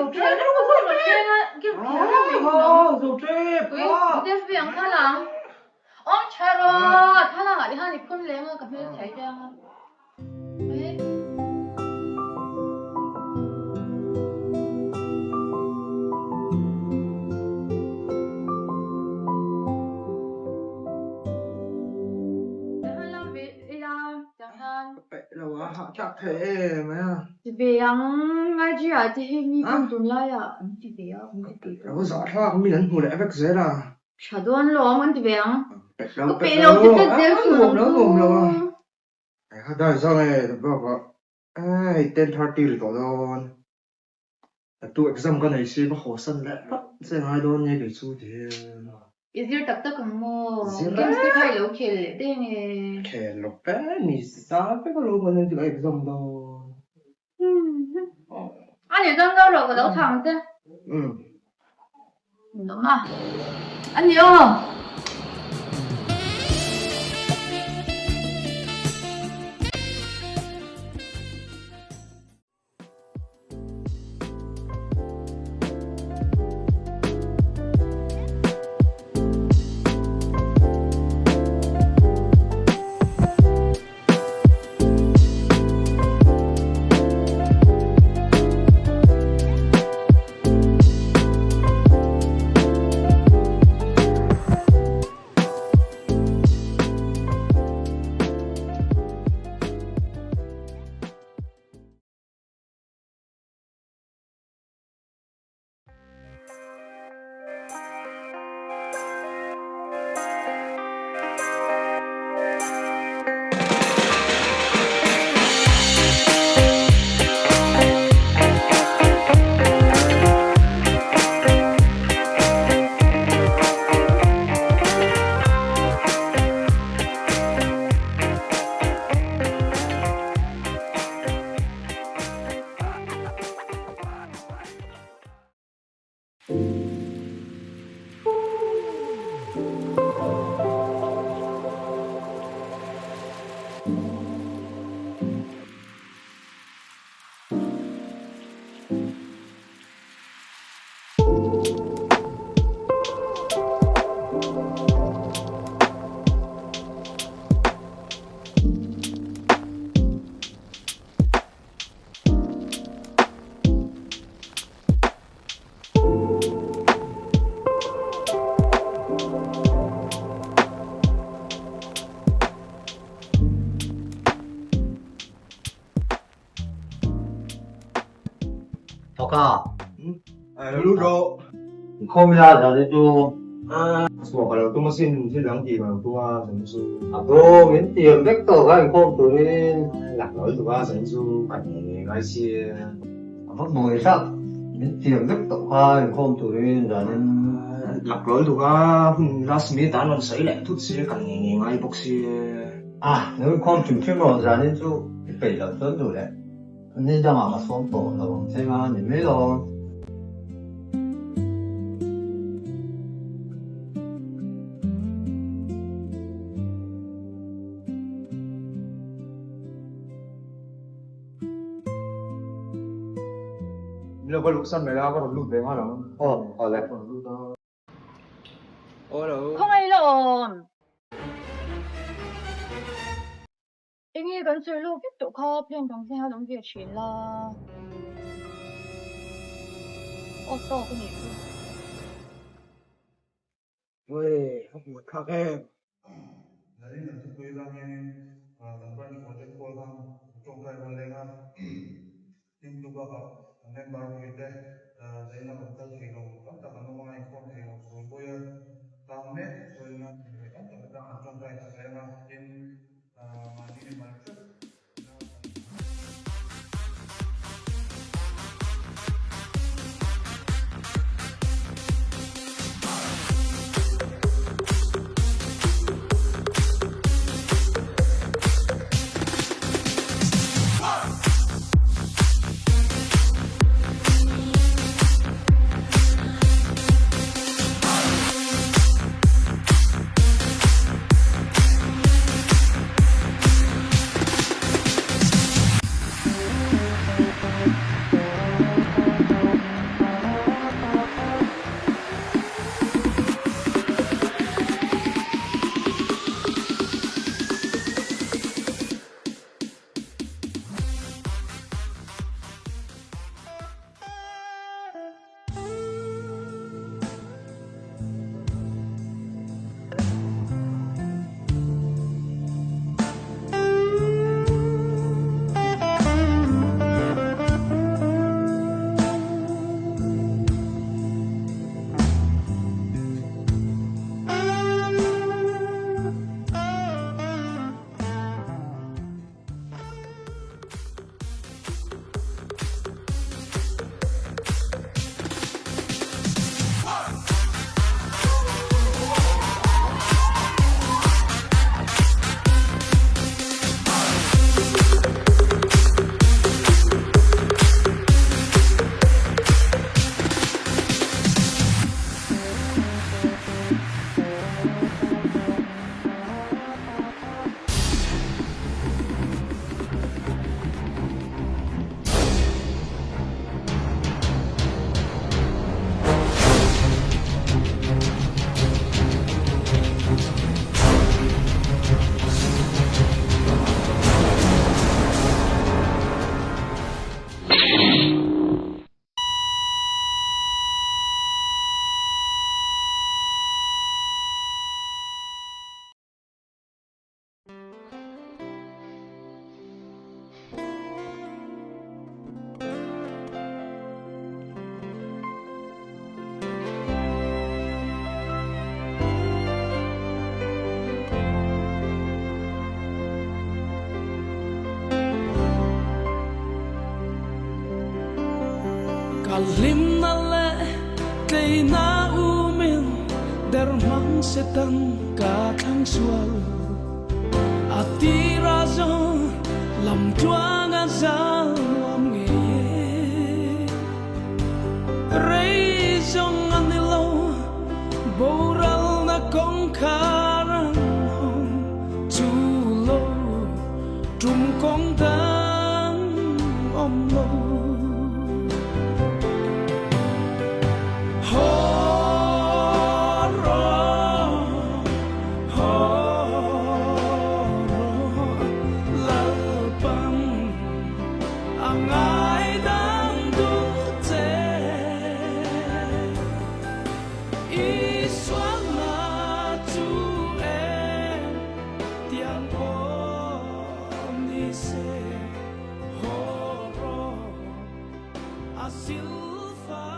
dầu treo nó không có mà treo cái dầu treo cái việc thằng lăng 차로 하나 아니 하니 콘 레몬 카페 잘 자. 왜? đâu á chắc thế mà về ăn ngay chứ à thì mi con tuần lai à thì về à không thì về đâu có rõ thôi không biết lần hồi lại vạch dễ là chả ăn lo ăn thì về ăn đâu có về lâu thì tết dễ ngồm đâu đây sao này bảo ai tên party rồi đó tụ exam cái này xí có khó sân lẽ sẽ hai đôi như cái chú thì 이제 딱딱한 뭐 게임스 타일 오케이 땡에 che lo bene sta per quello che ti exam da 아니 장가로 그 너무 잘한데 엄마 안녕 Toka, lúc đó không ra là chú một cái tôi mới xin lắng gì mà tôi dẫn su tôi miễn tiền vector các anh không tụi nên lạc lối tôi dẫn su cảnh ngay xí mất mùi sắc miễn tiền vector các anh không tụi nên là nên lạc lối tôi last minute anh sấy lại chút xí cảnh ngay bốc xí nếu không chịu chuyên môn ra nên chú phải là tốt rồi đấy nên cho mà sống tốt là bằng thế mà nhìn mấy rồi Lo có lúc sân này ra có một lúc đấy hoa lắm ở lại không ai lộn em nghĩ gần rồi lúc tiếp tục khó phiền đồng sinh đồng việc chuyện là ô tô cái gì ôi không một khác em Jadi nanti kuilangnya tanpa ini konten kuilang congkai balengan tim juga kau nen baru kita jadi nak betul hello tak kan nama ikon hello so boya tamme kuilangnya tak tak congkai balengan tim mandi ni macam lim na le kay na umin dermang setan ka thang sual atira zo lam chuang a zal am nge rei zong anilo boral na kong karang hong chu lo trum kong dan om lo Silva